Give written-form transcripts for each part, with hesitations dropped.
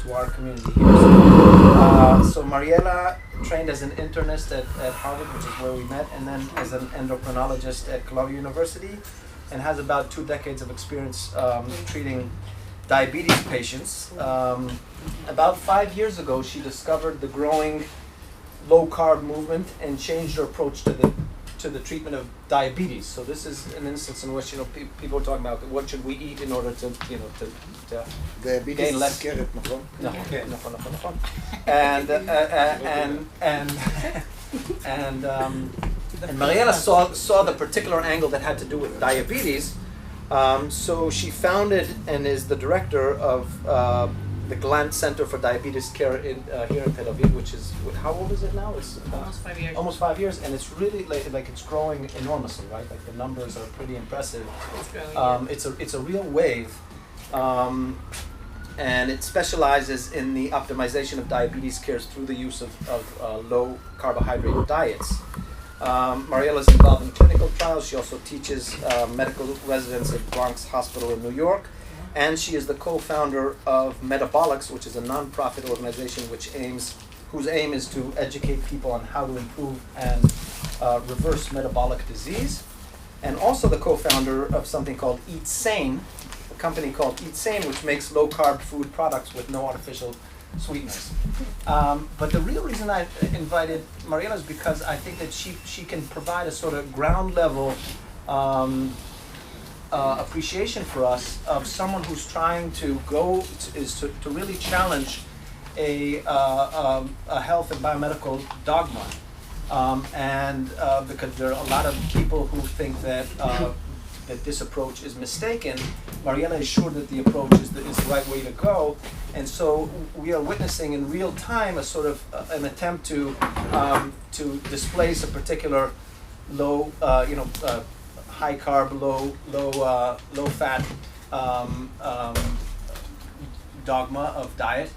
to our community here. So Mariela trained as an internist at Harvard, which is where we met, and then as an endocrinologist at Columbia University, and has about 2 decades of experience treating diabetes patients. About 5 years ago, she discovered the growing low-carb movement and changed her approach to the treatment of diabetes. So this is an instance in which people are talking about what should we eat in order to gain less. And Mariela saw the particular angle that had to do with diabetes. So she founded and is the director of the Glandt Center for Diabetes Care here in Tel Aviv, which is, how old is it now? It's almost 5 years. Almost 5 years, and it's really like it's growing enormously, right? Like the numbers are pretty impressive. It's growing. It's a real wave, and it specializes in the optimization of diabetes care through the use of low carbohydrate diets. Mariela is involved in clinical trials. She also teaches medical residents at Bronx Hospital in New York. And she is the co-founder of Metabolics, which is a non-profit organization whose aim is to educate people on how to improve and reverse metabolic disease. And also the co-founder of something called Eat Sane, a company called Eat Sane, which makes low-carb food products with no artificial sweeteners. But the real reason I invited Mariela is because I think that she can provide a sort of ground level appreciation for us of someone who's trying to to really challenge a health and biomedical dogma, and because there are a lot of people who think that this approach is mistaken. Mariela is sure that the approach is the right way to go, and so we are witnessing in real time a sort of an attempt to displace a particular low, high carb, low fat dogma of diet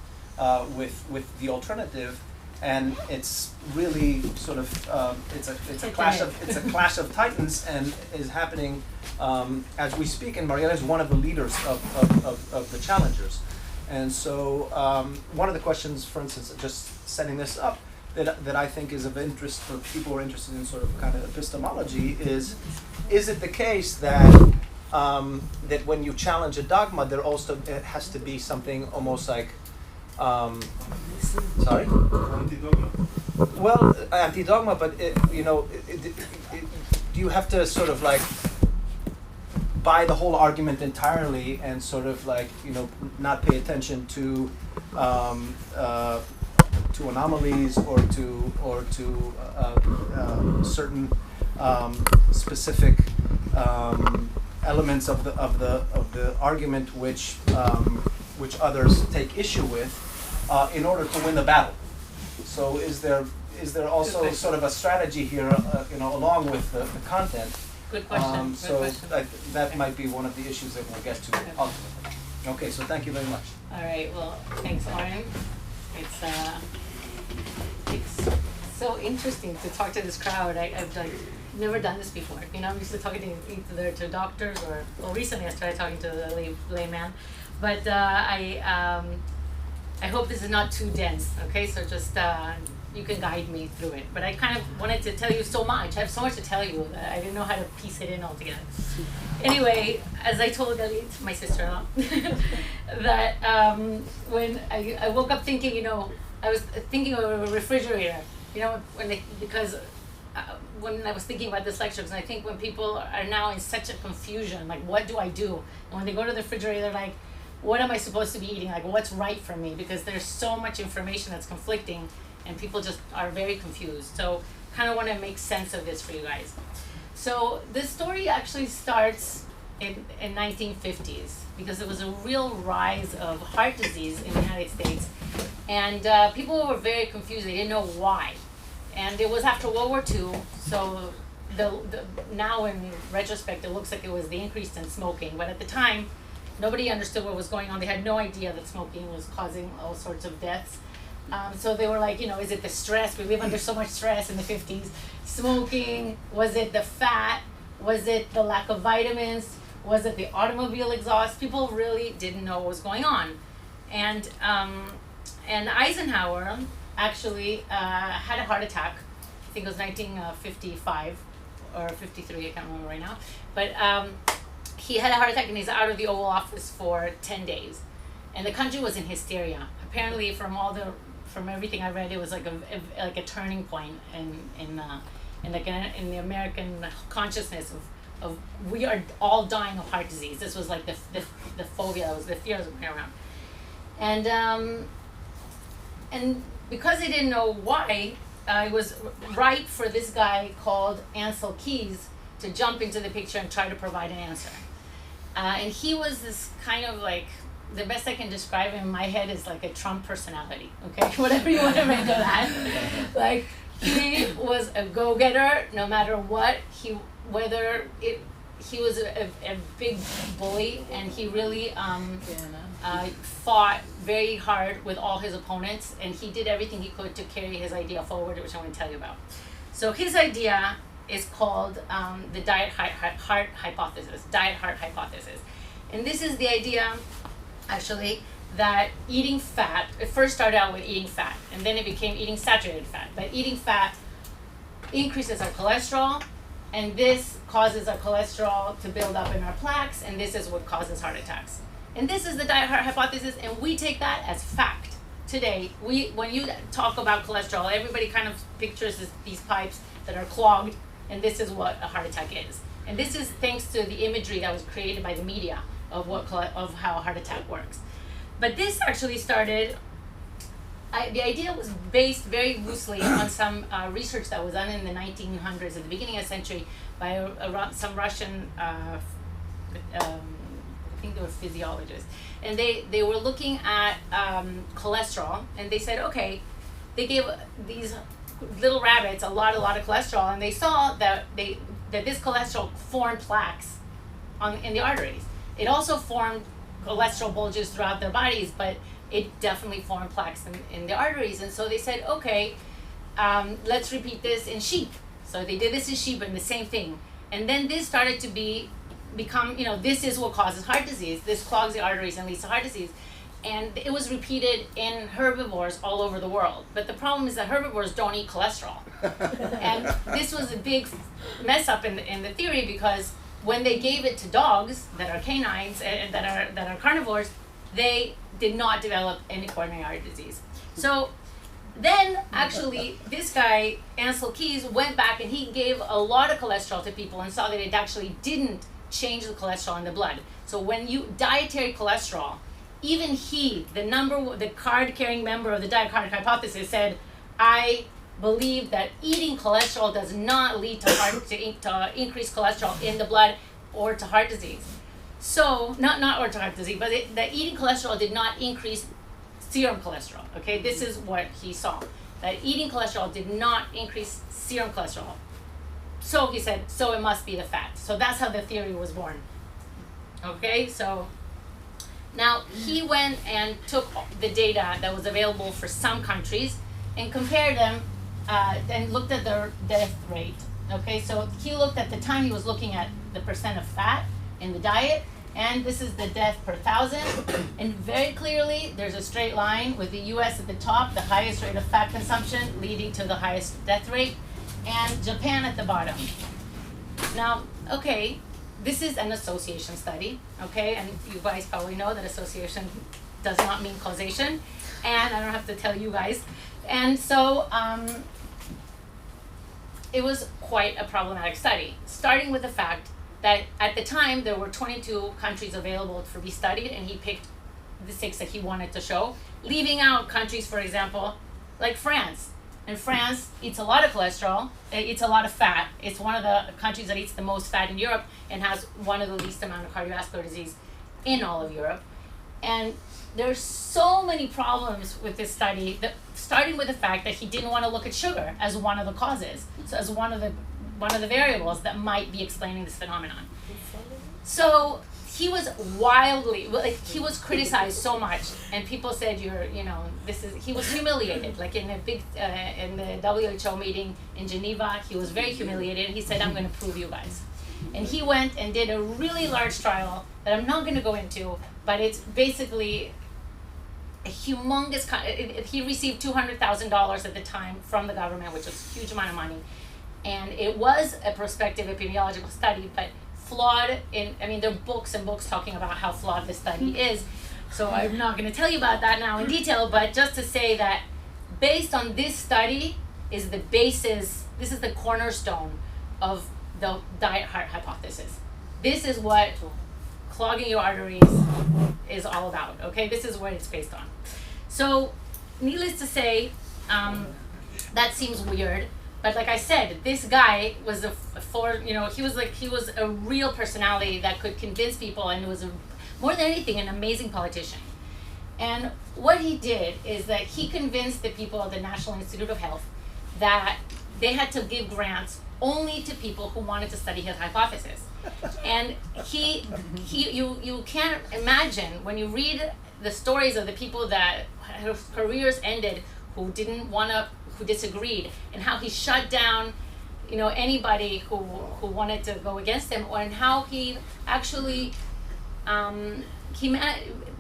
with the alternative, and it's really sort of it's a clash of titans, and is happening as we speak. And Mariela is one of the leaders of the challengers, and so one of the questions, for instance, just setting this up, that I think is of interest for people who are interested in sort of kind of epistemology is it the case that that when you challenge a dogma, there also it has to be something almost like sorry? Anti-dogma. Well, anti-dogma, but do you have to sort of like buy the whole argument entirely and sort of like not pay attention to anomalies or to certain specific elements of the argument which others take issue with in order to win the battle? So is there also sort of a strategy here, along with the content? Good question. So that might be one of the issues that we'll get to ultimately. Okay, so thank you very much. All right. Well, thanks, Oren. It's so interesting to talk to this crowd. I've never done this before. I'm used to talking either to doctors or recently I started talking to the layman. But I hope this is not too dense. Okay, so just you can guide me through it. But I kind of wanted to tell you so much. I have so much to tell you that I didn't know how to piece it in all together. Anyway, as I told Galit, my sister-in-law, that when I woke up thinking, I was thinking of a refrigerator, because when I was thinking about this lecture, because I think when people are now in such a confusion, like, what do I do? And when they go to the refrigerator, they're like, what am I supposed to be eating? Like, what's right for me? Because there's so much information that's conflicting, and people just are very confused. So kind of want to make sense of this for you guys. So this story actually starts in 1950s, because there was a real rise of heart disease in the United States, and people were very confused. They didn't know why. And it was after World War II, so now in retrospect, it looks like it was the increase in smoking. But at the time, nobody understood what was going on. They had no idea that smoking was causing all sorts of deaths. So they were like, is it the stress? We live under so much stress in the 50s. Smoking, was it the fat? Was it the lack of vitamins? Was it the automobile exhaust? People really didn't know what was going on. And Eisenhower actually had a heart attack. I think it was 1955 or 53, I can't remember right now. But he had a heart attack and he's out of the Oval Office for 10 days. And the country was in hysteria. Apparently, from everything I read, it was like a turning point in the American consciousness of we are all dying of heart disease. This was like the phobia, the fear that was going around. And because they didn't know why, it was right for this guy called Ansel Keys to jump into the picture and try to provide an answer. And he was this kind of like, the best I can describe him in my head is like a Trump personality, okay? Whatever you want to make of that. Like, he was a go-getter no matter what. He was a big bully, and he really fought very hard with all his opponents, and he did everything he could to carry his idea forward, which I'm going to tell you about. So his idea is called the diet-heart hypothesis, diet-heart hypothesis. And this is the idea, actually, that eating fat, it first started out with eating fat, and then it became eating saturated fat. But eating fat increases our cholesterol, and this causes our cholesterol to build up in our plaques, and this is what causes heart attacks. And this is the diet-heart hypothesis, and we take that as fact. Today, when you talk about cholesterol, everybody kind of pictures these pipes that are clogged, and this is what a heart attack is. And this is thanks to the imagery that was created by the media of how a heart attack works. But this actually started, the idea was based very loosely on some research that was done in the 1900s, at the beginning of the century, by some Russian, I think they were physiologists. And they were looking at cholesterol, and they said, okay, they gave these little rabbits a lot of cholesterol, and they saw that this cholesterol formed plaques in the arteries. It also formed cholesterol bulges throughout their bodies, but it definitely formed plaques in the arteries. And so they said, okay, let's repeat this in sheep. So they did this in sheep, and the same thing. And then this started to become, this is what causes heart disease. This clogs the arteries and leads to heart disease. And it was repeated in herbivores all over the world. But the problem is that herbivores don't eat cholesterol. And this was a big mess up in the theory, because when they gave it to dogs that are canines and that are carnivores, they did not develop any coronary artery disease. So then actually this guy, Ansel Keys, went back and he gave a lot of cholesterol to people and saw that it actually didn't change the cholesterol in the blood. So when you dietary cholesterol, even he, the card-carrying member of the diet-heart hypothesis, said, I believe that eating cholesterol does not lead to increased cholesterol in the blood or to heart disease. So, not or to heart disease, but that eating cholesterol did not increase serum cholesterol, okay? This is what he saw, that eating cholesterol did not increase serum cholesterol. So he said, so it must be the fat. So that's how the theory was born, okay? So now he went and took the data that was available for some countries and compared them and looked at their death rate, okay? So he looked at the time, he was looking at the percent of fat in the diet, and this is the death per 1,000, and very clearly there's a straight line with the US at the top, the highest rate of fat consumption leading to the highest death rate, and Japan at the bottom. Now, okay, this is an association study, okay, and you guys probably know that association does not mean causation, and I don't have to tell you guys. And so it was quite a problematic study, starting with the fact that at the time there were 22 countries available to be studied, and he picked the 6 that he wanted to show, leaving out countries, for example, like France. And France eats a lot of cholesterol, it eats a lot of fat. It's one of the countries that eats the most fat in Europe and has one of the least amount of cardiovascular disease in all of Europe. And there's so many problems with this study, starting with the fact that he didn't want to look at sugar as one of the causes, so as one of the variables that might be explaining this phenomenon. So he was he was criticized so much, and people said, he was humiliated. Like in a big, in the WHO meeting in Geneva, he was very humiliated, and he said, I'm going to prove you guys. And he went and did a really large trial that I'm not going to go into, but it's basically a humongous, he received $200,000 at the time from the government, which was a huge amount of money. And it was a prospective epidemiological study, but flawed there are books and books talking about how flawed this study is. So I'm not going to tell you about that now in detail, but just to say that based on this study is the basis, this is the cornerstone of the diet heart hypothesis. This is what clogging your arteries is all about, okay? This is what it's based on. So, needless to say, that seems weird, but like I said, this guy was he was a real personality that could convince people, and was more than anything, an amazing politician. And what he did is that he convinced the people of the National Institute of Health that they had to give grants only to people who wanted to study his hypothesis. And you can't imagine when you read the stories of the people that whose careers ended, who disagreed, and how he shut down, anybody who wanted to go against him, and how he actually,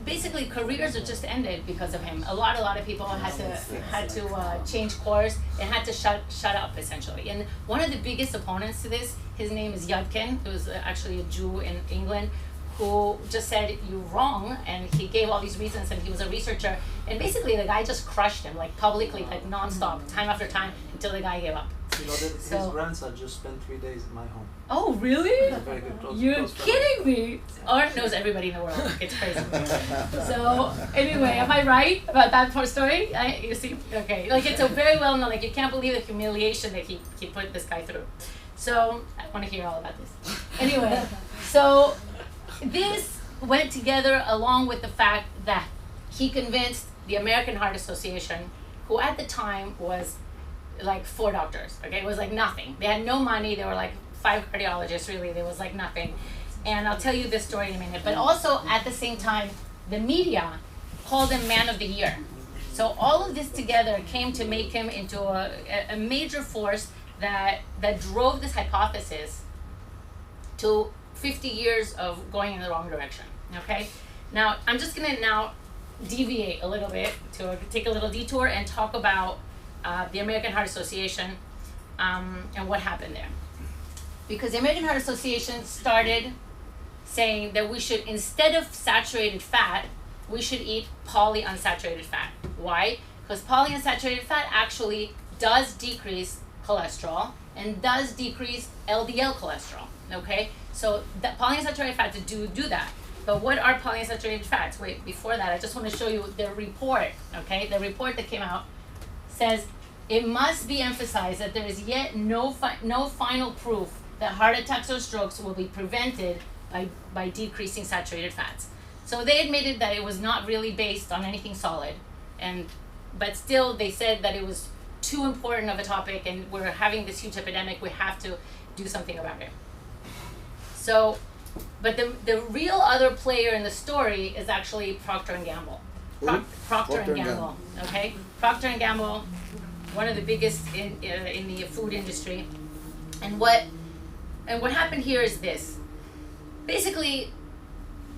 basically careers are just ended because of him. A lot of people had to change course and had to shut up essentially. And one of the biggest opponents to this, his name is Yudkin, who was actually a Jew in England, who just said, "You're wrong," and he gave all these reasons, and he was a researcher, and basically the guy just crushed him, like publicly, like nonstop, time after time, until the guy gave up. His grandson just spent 3 days in my home. Oh, really? Very good. You're kidding me. Art knows everybody in the world. It's crazy. So anyway, am I right about that poor story? You see, okay, like it's a very well known. Like you can't believe the humiliation that he put this guy through. So I want to hear all about this. Anyway, so this went together along with the fact that he convinced the American Heart Association, who at the time was like 4 doctors. Okay, it was like nothing. They had no money. They were like 5 cardiologists. Really, there was like nothing. And I'll tell you this story in a minute. But also at the same time, the media called him Man of the Year. So all of this together came to make him into a major force that drove this hypothesis to 50 years of going in the wrong direction. Okay, now I'm just gonna now deviate a little bit to take a little detour and talk about the American Heart Association and what happened there. Because the American Heart Association started saying that we should, instead of saturated fat, we should eat polyunsaturated fat. Why? Because polyunsaturated fat actually does decrease cholesterol and does decrease LDL cholesterol, okay? So that polyunsaturated fats do that. But what are polyunsaturated fats? Wait, before that, I just want to show you the report, okay? The report that came out says, it must be emphasized that there is yet no final proof that heart attacks or strokes will be prevented by decreasing saturated fats. So they admitted that it was not really based on anything solid, but still they said that it was too important of a topic and we're having this huge epidemic, we have to do something about it. So, but the real other player in the story is actually Procter & Gamble. Procter & Gamble, okay? Procter & Gamble, one of the biggest in the food industry. And what happened here is this. Basically,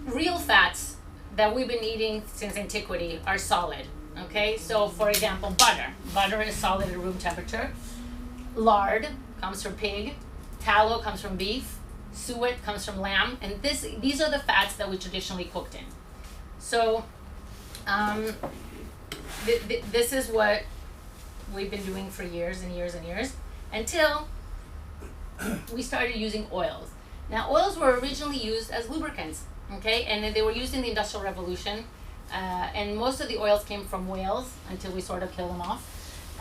real fats that we've been eating since antiquity are solid, okay? So for example, butter. Butter is solid at room temperature. Lard comes from pig. Tallow comes from beef. Suet comes from lamb. And these are the fats that we traditionally cooked in. So this is what we've been doing for years and years and years, until we started using oils. Now, oils were originally used as lubricants, okay? And they were used in the Industrial Revolution. And most of the oils came from whales until we sort of killed them off,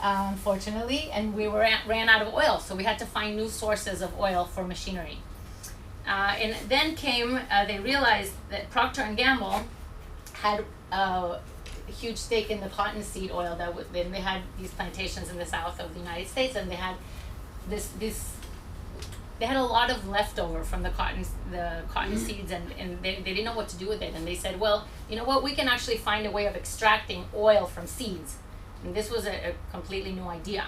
unfortunately. And we ran out of oil, so we had to find new sources of oil for machinery. And then they realized that Procter & Gamble had a huge stake in the cottonseed oil. Then they had these plantations in the south of the United States, and they had they had a lot of leftover from the cotton seeds, and they didn't know what to do with it. And they said, well, you know what, we can actually find a way of extracting oil from seeds. And this was a completely new idea,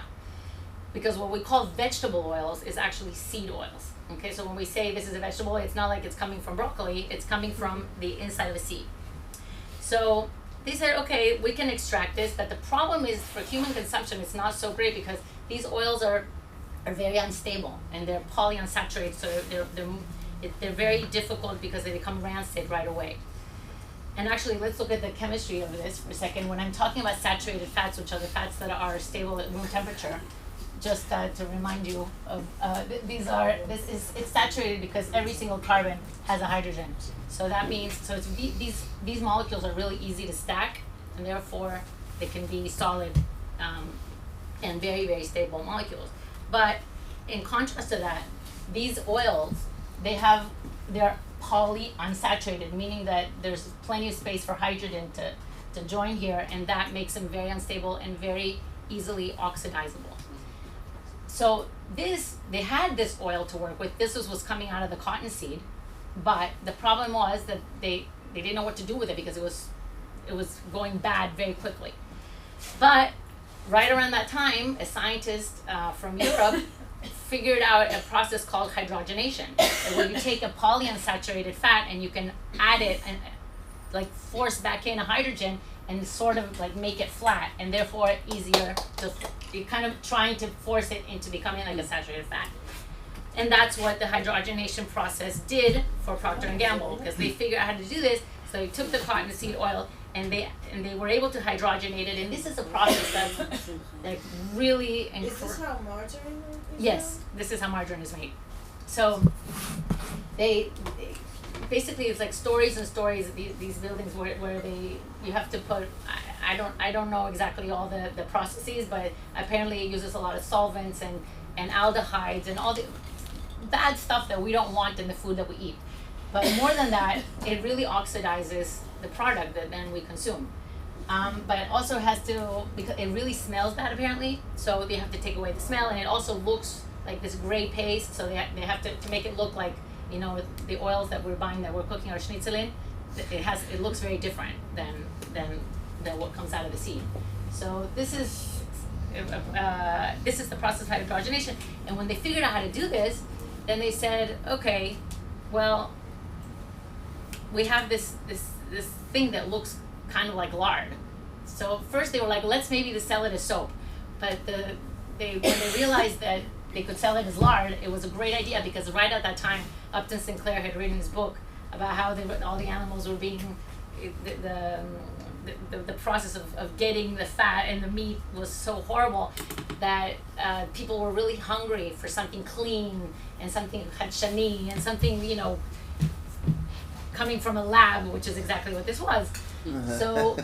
because what we call vegetable oils is actually seed oils. Okay, so when we say this is a vegetable, it's not like it's coming from broccoli, it's coming from the inside of a seed. So they said, okay, we can extract this, but the problem is for human consumption, it's not so great because these oils are very unstable and they're polyunsaturated, so they're very difficult because they become rancid right away. And actually, let's look at the chemistry of this for a second. When I'm talking about saturated fats, which are the fats that are stable at room temperature, just to remind you of, it's saturated because every single carbon has a hydrogen. So that means, these molecules are really easy to stack, and therefore they can be solid and very, very stable molecules. But in contrast to that, these oils, they're polyunsaturated, meaning that there's plenty of space for hydrogen to join here, and that makes them very unstable and very easily oxidizable. So they had this oil to work with. This was coming out of the cottonseed, but the problem was that they didn't know what to do with it because it was going bad very quickly. But right around that time, a scientist from Europe figured out a process called hydrogenation, where you take a polyunsaturated fat and you can add it and like force back in a hydrogen and sort of like make it flat, and therefore easier to, you're kind of trying to force it into becoming like a saturated fat. And that's what the hydrogenation process did for Procter & Gamble, because they figured out how to do this. So they took the cottonseed oil and they were able to hydrogenate it, and this is a process that's like really Is this how margarine is Yes, this is how margarine is made. So they basically, it's like stories and stories, these buildings where you have to put, I don't know exactly all the processes, but apparently it uses a lot of solvents and aldehydes and all the bad stuff that we don't want in the food that we eat. But more than that, it really oxidizes the product that then we consume. But it also has to, because it really smells bad apparently, so they have to take away the smell, and it also looks like this gray paste, so they have to make it look like, you know, the oils that we're buying that we're cooking our schnitzelin, it looks very different than what comes out of the seed. So this is the process of hydrogenation. And when they figured out how to do this, then they said, okay, well, we have this thing that looks kind of like lard. So first they were like, let's maybe sell it as soap. But when they realized that they could sell it as lard, it was a great idea, because right at that time, Upton Sinclair had written his book about how all the animals were being, the process of getting the fat and the meat was so horrible that people were really hungry for something clean and something khadshani and something, you know, coming from a lab, which is exactly what this was. So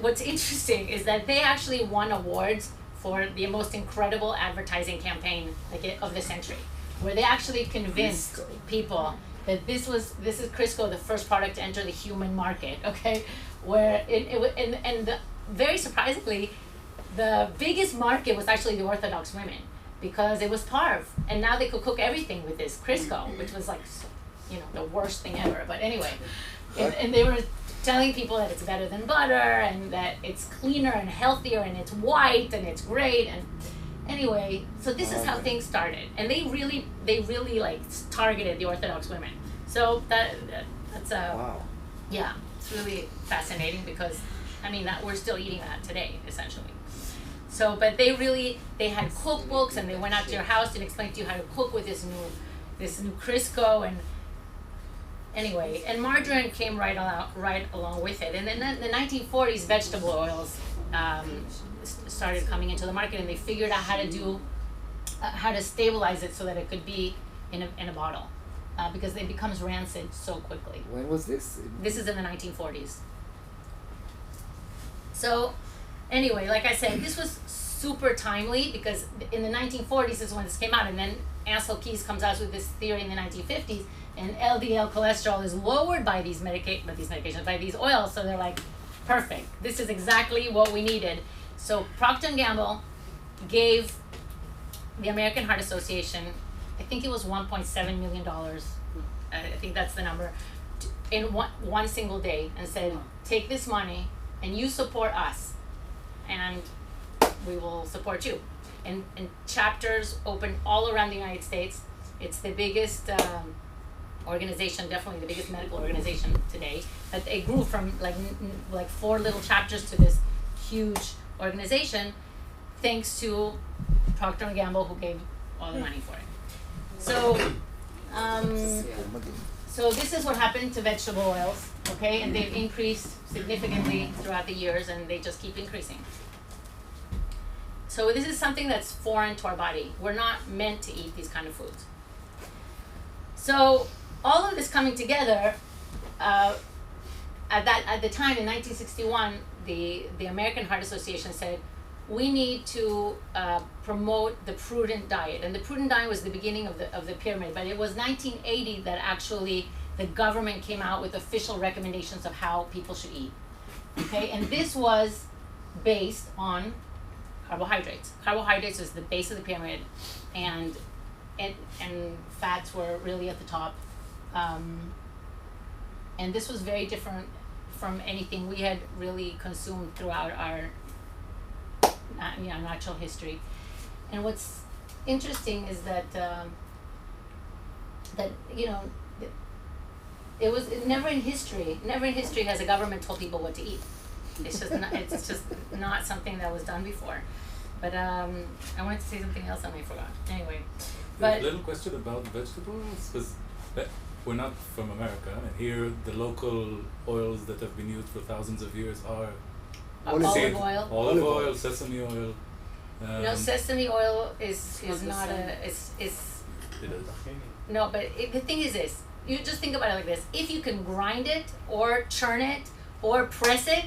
what's interesting is that they actually won awards for the most incredible advertising campaign of the century, where they actually convinced people that this is Crisco, the first product to enter the human market. Okay, where very surprisingly, the biggest market was actually the Orthodox women, because it was parv, and now they could cook everything with this Crisco, which was like, you know, the worst thing ever. But anyway, and they were telling people that it's better than butter and that it's cleaner and healthier and it's white and it's great. And anyway, so this is how things started, and they really like targeted the Orthodox women. So that's Wow. Yeah, it's really fascinating, because I mean that we're still eating that today essentially. So, but they had cookbooks, and they went out to your house and explained to you how to cook with this new Crisco. And anyway, and margarine came right along with it. And then in the 1940s, vegetable oils started coming into the market, and they figured out how to stabilize it so that it could be in a bottle, because it becomes rancid so quickly. When was this? This is in the 1940s. So anyway, like I said, this was super timely, because in the 1940s is when this came out, and then Ansel Keys comes out with this theory in the 1950s, and LDL cholesterol is lowered by these medications, by these oils. So they're like, perfect. This is exactly what we needed. So Procter & Gamble gave the American Heart Association, I think it was $1.7 million. I think that's the number, in one single day, and said, take this money and you support us, and we will support you. And chapters open all around the United States. It's the biggest organization, definitely the biggest medical organization today. that it grew from like 4 little chapters to this huge organization, thanks to Procter and Gamble, who gave all the money for it. So, so this is what happened to vegetable oils, okay? And they've increased significantly throughout the years, and they just keep increasing. So this is something that's foreign to our body. We're not meant to eat these kind of foods. So all of this coming together, at the time in 1961, the American Heart Association said, we need to promote the prudent diet. And the prudent diet was the beginning of the pyramid, but it was 1980 that actually the government came out with official recommendations of how people should eat. Okay, and this was based on carbohydrates. Carbohydrates was the base of the pyramid, and fats were really at the top. And this was very different from anything we had really consumed throughout our natural history. And what's interesting is that it was never in history has a government told people what to eat. It's just not something that was done before. But I wanted to say something else and I forgot. Anyway, a little question about vegetables, because we're not from America, and here the local oils that have been used for thousands of years are olive oil. Olive oil, sesame oil. No, sesame oil is not no, but the thing is this. You just think about it like this. If you can grind it or churn it or press it,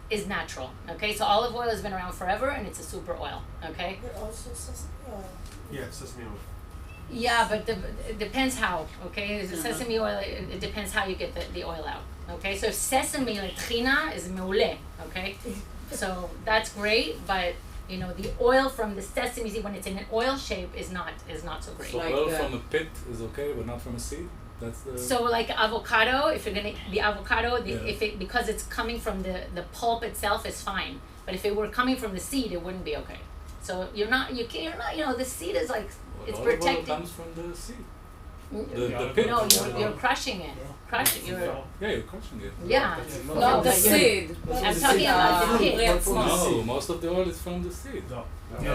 is natural. Okay, so olive oil has been around forever and it's a super oil. Okay. But also sesame oil. Yeah, sesame oil. Yeah, but it depends how. Okay, sesame oil. It depends how you get the oil out. Okay, so sesame trina is meule. Okay, so that's great, but the oil from the sesame seed when it's in an oil shape is not so great. So oil from a pit is okay, but not from a seed. So like avocado, if you're gonna the avocado, because it's coming from the pulp itself is fine, but if it were coming from the seed, it wouldn't be okay. So you're not the seed is like it's protected. Oil comes from the seed. The pit. No, you're crushing it. You're crushing it. Yeah. No, the seed. I'm talking about the pit. No, most of the oil is from the seed.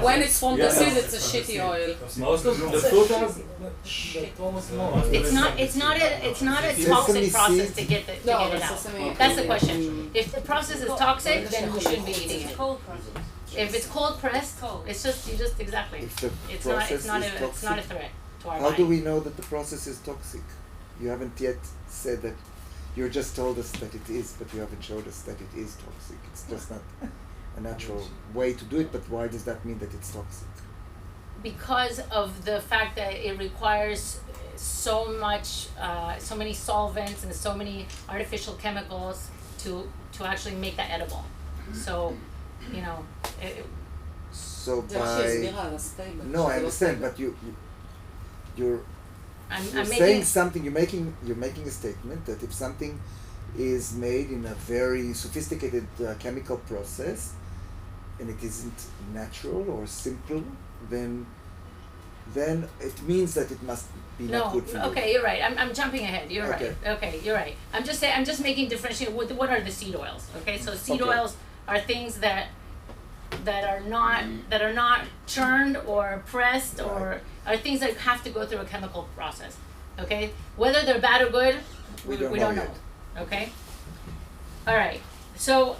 When it's from the seed, it's a shitty oil. Most of the food has It's not a toxic process to get it out. That's the question. If the process is toxic, then we shouldn't be eating it. If it's cold pressed, it's just exactly. It's not a threat to our body. How do we know that the process is toxic? You haven't yet said that. You just told us that it is, but you haven't showed us that it is toxic. It's just not a natural way to do it, but why does that mean that it's toxic? Because of the fact that it requires so many solvents and so many artificial chemicals to actually make that edible. So, So by no, I understand, but you're saying something. You're making a statement that if something is made in a very sophisticated chemical process and it isn't natural or simple, then it means that it must be not good for you. Okay, you're right. I'm jumping ahead. You're right. Okay, you're right. I'm just making differentiation. What are the seed oils? Okay, so seed oils are things that are not churned or pressed or are things that have to go through a chemical process. Okay, whether they're bad or good, we don't know. Okay. All right. So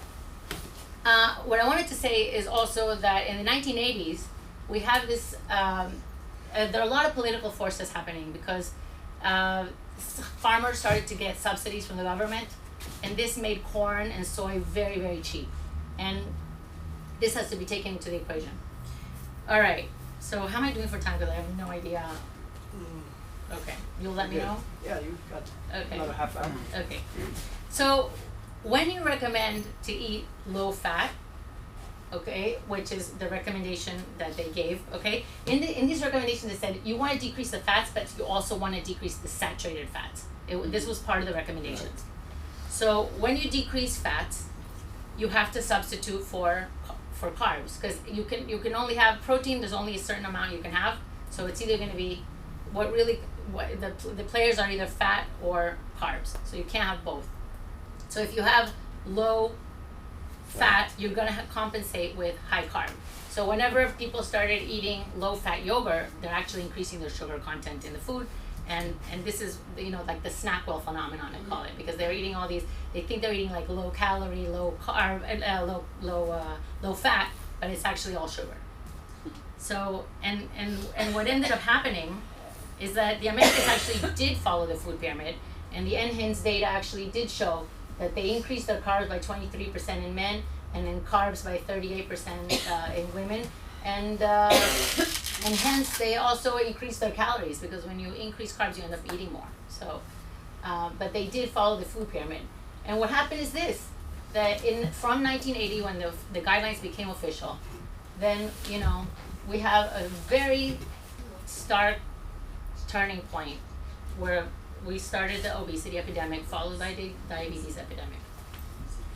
what I wanted to say is also that in the 1980s we have this. There are a lot of political forces happening because farmers started to get subsidies from the government, and this made corn and soy very, very cheap, and this has to be taken into the equation. All right. So how am I doing for time? Because I have no idea. Okay. You'll let me know? Yeah, you've got another half hour. Okay. So when you recommend to eat low fat, okay, which is the recommendation that they gave, okay, in these recommendations they said you want to decrease the fats, but you also want to decrease the saturated fats. This was part of the recommendations. So when you decrease fats, you have to substitute for carbs, because you can only have protein. There's only a certain amount you can have. So it's either going to be the players are either fat or carbs. So you can't have both. So if you have low fat, you're going to compensate with high carb. So whenever people started eating low-fat yogurt, they're actually increasing their sugar content in the food. And this is, like the Snackwell phenomenon, I call it, because they're eating all these, they think they're eating like low calorie, low carb, low fat, but it's actually all sugar. So, and what ended up happening is that the Americans actually did follow the food pyramid, and the NHIN's data actually did show that they increased their carbs by 23% in men, and in carbs by 38% in women, and hence they also increase their calories, because when you increase carbs you end up eating more. So, but they did follow the food pyramid. And what happened is this, that from 1980 when the guidelines became official, then we have a very stark turning point where we started the obesity epidemic followed by the diabetes epidemic.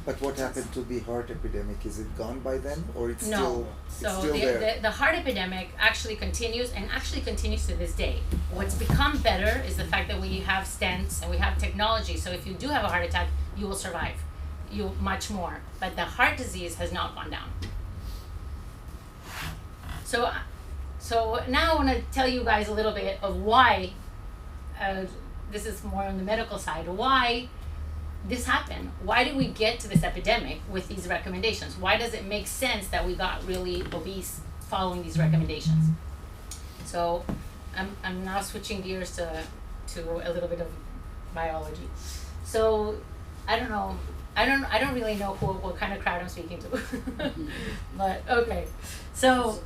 But what happened to the heart epidemic? Is it gone by then, or it's still there? The heart epidemic actually continues, and actually continues to this day. What's become better is the fact that we have stents and we have technology, so if you do have a heart attack, you will survive. You much more. But the heart disease has not gone down. So now I want to tell you guys a little bit of why, this is more on the medical side, why this happened. Why did we get to this epidemic with these recommendations? Why does it make sense that we got really obese following these recommendations? So I'm now switching gears to a little bit of biology. So I don't know. I don't really know what kind of crowd I'm speaking to. But okay. So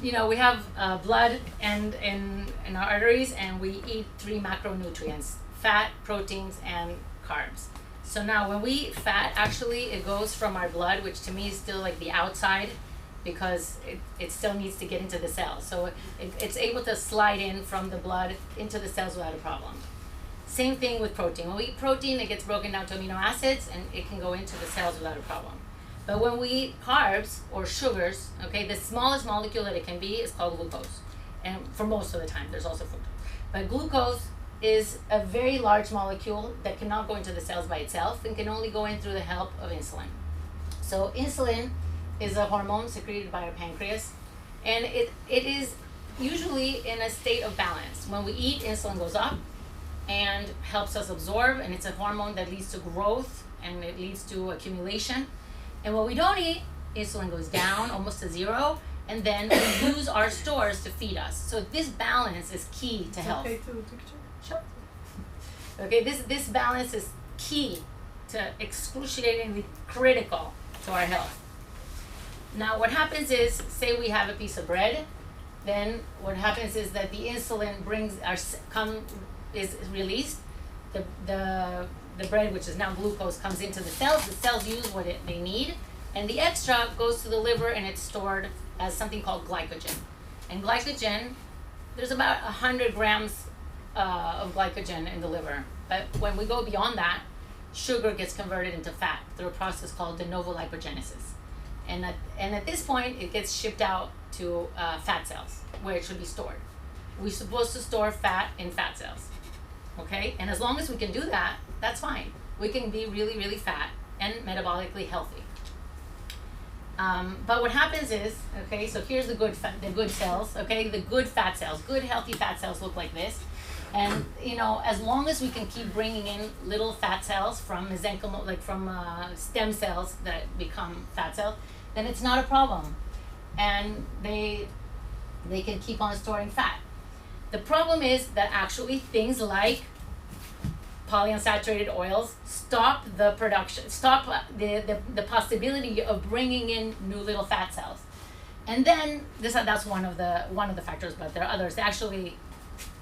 we have blood and in our arteries, and we eat 3 macronutrients: fat, proteins, and carbs. So now when we eat fat, actually it goes from our blood, which to me is still like the outside, because it still needs to get into the cells. So it's able to slide in from the blood into the cells without a problem. Same thing with protein. When we eat protein, it gets broken down to amino acids, and it can go into the cells without a problem. But when we eat carbs or sugars, okay, the smallest molecule that it can be is called glucose. And for most of the time, there's also fructose. But glucose is a very large molecule that cannot go into the cells by itself and can only go in through the help of insulin. So insulin is a hormone secreted by our pancreas, and it is usually in a state of balance. When we eat, insulin goes up and helps us absorb, and it's a hormone that leads to growth and it leads to accumulation. And when we don't eat, insulin goes down almost to 0, and then we use our stores to feed us. So this balance is key to health. Okay, to the picture. Sure. Okay, this balance is key to excruciatingly critical to our health. Now what happens is, say we have a piece of bread, then what happens is that the insulin is released. The bread, which is now glucose, comes into the cells. The cells use what they need, and the extra goes to the liver, and it's stored as something called glycogen. And glycogen, there's about 100 grams of glycogen in the liver. But when we go beyond that, sugar gets converted into fat through a process called de novo lipogenesis. And at this point, it gets shipped out to fat cells, where it should be stored. We're supposed to store fat in fat cells. Okay, and as long as we can do that, that's fine. We can be really, really fat and metabolically healthy. But what happens is, okay, so here's the good cells, okay, the good fat cells, good healthy fat cells look like this. And as long as we can keep bringing in little fat cells from mesenchymal, like from stem cells that become fat cells, then it's not a problem, and they can keep on storing fat. The problem is that actually things like polyunsaturated oils stop the production, stop the possibility of bringing in new little fat cells. And then that's one of the factors, but there are others. Actually,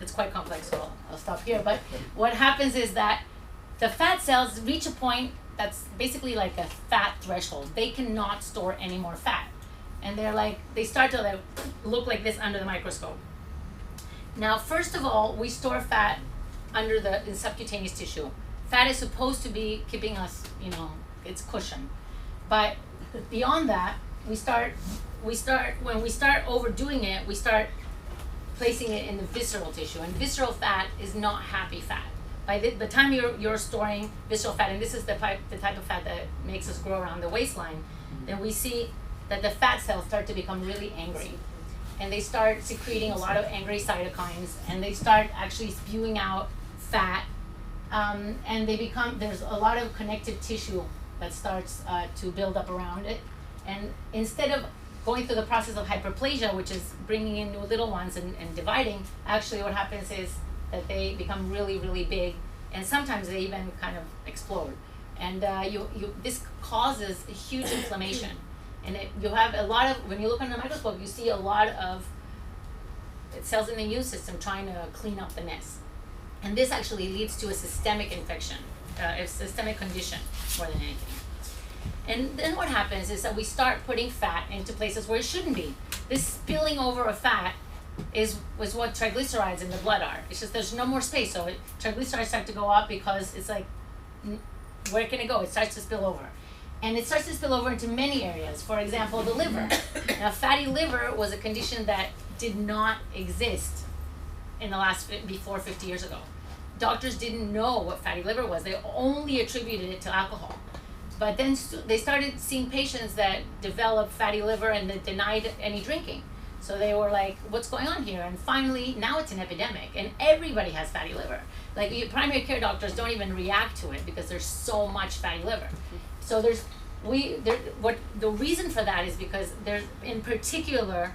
it's quite complex, so I'll stop here. But what happens is that the fat cells reach a point that's basically like a fat threshold. They cannot store any more fat, and they start to look like this under the microscope. Now, first of all, we store fat in subcutaneous tissue. Fat is supposed to be keeping us, its cushion. But beyond that, when we start overdoing it, we start placing it in the visceral tissue. And visceral fat is not happy fat. by the time you're storing visceral fat, and this is the type of fat that makes us grow around the waistline, then we see that the fat cells start to become really angry. And they start secreting a lot of angry cytokines, and they start actually spewing out fat, and there's a lot of connective tissue that starts to build up around it. And instead of going through the process of hyperplasia, which is bringing in new little ones and dividing, actually what happens is that they become really, really big, and sometimes they even kind of explode. And this causes a huge inflammation. And you have a lot of, when you look under the microscope, you see a lot of cells in the immune system trying to clean up the mess. And this actually leads to a systemic infection, a systemic condition more than anything. And then what happens is that we start putting fat into places where it shouldn't be. This spilling over of fat is what triglycerides in the blood are. It's just there's no more space. So triglycerides start to go up because it's like, where can it go? It starts to spill over. And it starts to spill over into many areas. For example, the liver. Now, fatty liver was a condition that did not exist before 50 years ago. Doctors didn't know what fatty liver was. They only attributed it to alcohol. But then they started seeing patients that developed fatty liver and that denied any drinking. So they were like, what's going on here? And finally, now it's an epidemic, and everybody has fatty liver. Like, primary care doctors don't even react to it because there's so much fatty liver. So the reason for that is because there's, in particular,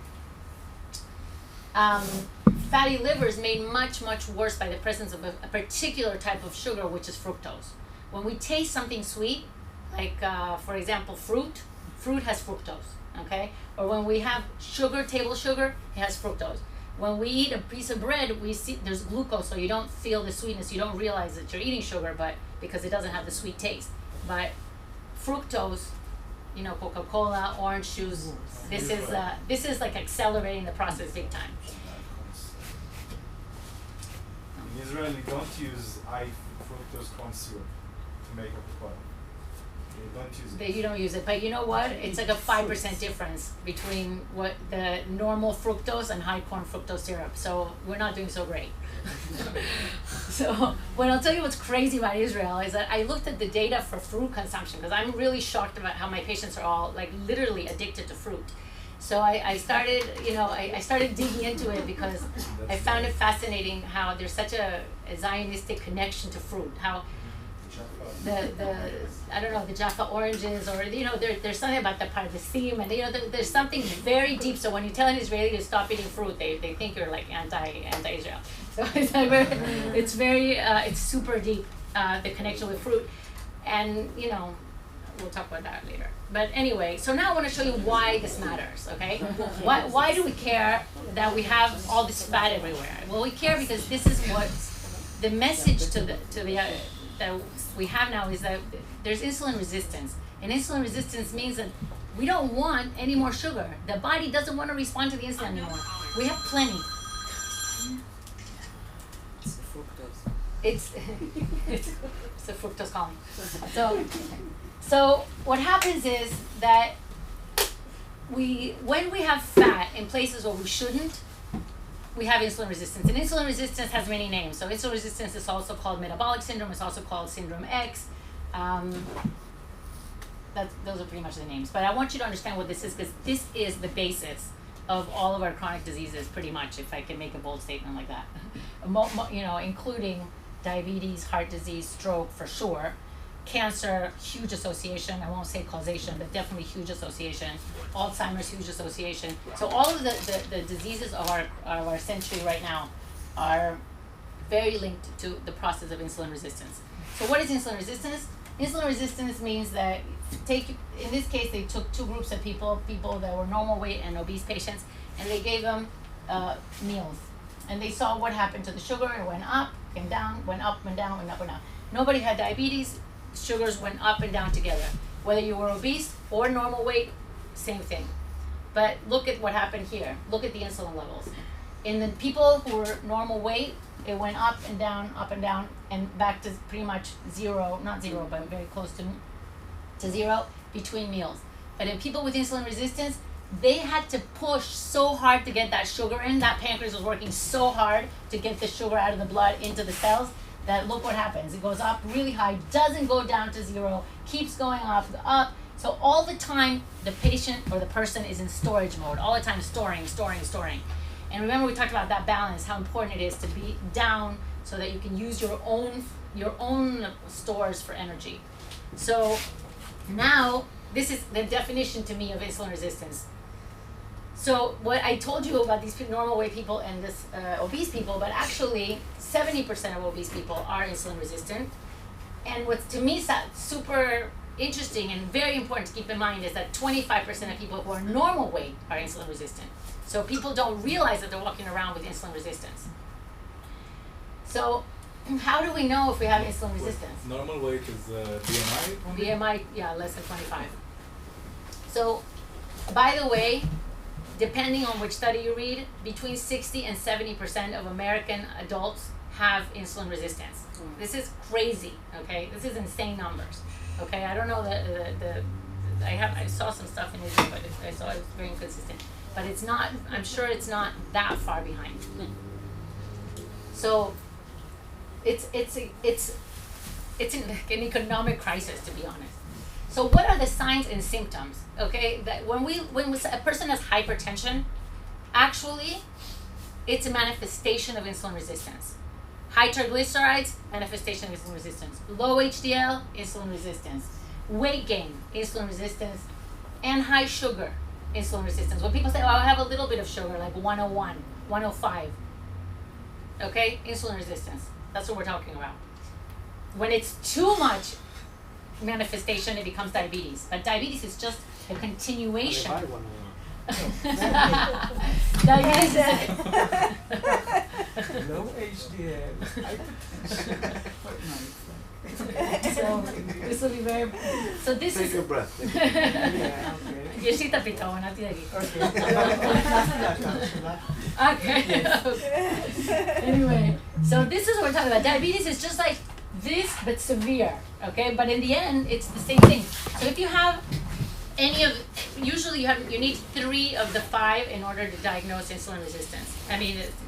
fatty liver is made much, much worse by the presence of a particular type of sugar, which is fructose. When we taste something sweet, like, for example, fruit has fructose, okay? Or when we have sugar, table sugar, it has fructose. When we eat a piece of bread, we see there's glucose, so you don't feel the sweetness. You don't realize that you're eating sugar, but because it doesn't have the sweet taste. But fructose, Coca-Cola, orange juice, this is like accelerating the process big time. In Israel, you don't use high fructose corn syrup to make Coca-Cola. You don't use it. You don't use it, but you know what? It's like a 5% difference between what the normal fructose and high corn fructose syrup. So we're not doing so great. So when I'll tell you what's crazy about Israel is that I looked at the data for fruit consumption, because I'm really shocked about how my patients are all like literally addicted to fruit. So I started, I started digging into it because I found it fascinating how there's such a Zionistic connection to fruit. How the Jaffa oranges, or there's something about the pardesim, and there's something very deep. So when you tell an Israeli to stop eating fruit, they think you're like anti-Israel. So it's super deep, the connection with fruit, and we'll talk about that later. But anyway, so now I want to show you why this matters. Okay, why do we care that we have all this fat everywhere? Well, we care because this is what the message that we have now is that there's insulin resistance, and insulin resistance means that we don't want any more sugar. The body doesn't want to respond to the insulin anymore. We have plenty. It's the fructose. It's a fructose calling. So what happens is that when we have fat in places where we shouldn't, we have insulin resistance. And insulin resistance has many names. So insulin resistance is also called metabolic syndrome. It's also called syndrome X. Those are pretty much the names. But I want you to understand what this is, because this is the basis of all of our chronic diseases, pretty much, if I can make a bold statement like that. Including diabetes, heart disease, stroke for sure, cancer, huge association. I won't say causation, but definitely huge association. Alzheimer's, huge association. So all of the diseases of our century right now are very linked to the process of insulin resistance. So what is insulin resistance? Insulin resistance means that in this case, they took two groups of people that were normal weight and obese patients, and they gave them meals. And they saw what happened to the sugar. It went up, came down, went up and down, went up and down. Nobody had diabetes. Sugars went up and down together. Whether you were obese or normal weight, same thing. But look at what happened here. Look at the insulin levels. In the people who were normal weight, it went up and down, and back to pretty much zero, not zero, but very close to zero between meals. But in people with insulin resistance, they had to push so hard to get that sugar in. That pancreas was working so hard to get the sugar out of the blood into the cells that look what happens. It goes up really high, doesn't go down to zero, keeps going up. So all the time, the patient or the person is in storage mode, all the time storing. And remember we talked about that balance, how important it is to be down so that you can use your own stores for energy. So now, this is the definition to me of insulin resistance. So what I told you about these normal weight people and this obese people, but actually 70% of obese people are insulin resistant. And what's to me super interesting and very important to keep in mind is that 25% of people who are normal weight are insulin resistant. So people don't realize that they're walking around with insulin resistance. So how do we know if we have insulin resistance? Normal weight is BMI? BMI, yeah, less than 25. So, by the way, depending on which study you read, between 60 and 70% of American adults have insulin resistance. This is crazy, okay? This is insane numbers, okay? I don't know I saw some stuff in Israel, but I saw it was very inconsistent. But it's not, I'm sure it's not that far behind. So, it's an economic crisis, to be honest. So what are the signs and symptoms? Okay, that when a person has hypertension, actually, it's a manifestation of insulin resistance. High triglycerides, manifestation of insulin resistance. Low HDL, insulin resistance. Weight gain, insulin resistance. And high sugar, insulin resistance. When people say, oh, I have a little bit of sugar, like 101, 105. Okay, insulin resistance. That's what we're talking about. When it's too much manifestation, it becomes diabetes. But diabetes is just a continuation. Diabetes is low HDL. So this will be very. So this Take is. a breath. Yeah, okay. Yeshita pitaw, not yagi. Okay. Anyway, so this is what we're talking about. Diabetes is just like this, but severe. Okay, but in the end, it's the same thing. So if you have usually you need 3 of the 5 in order to diagnose insulin resistance.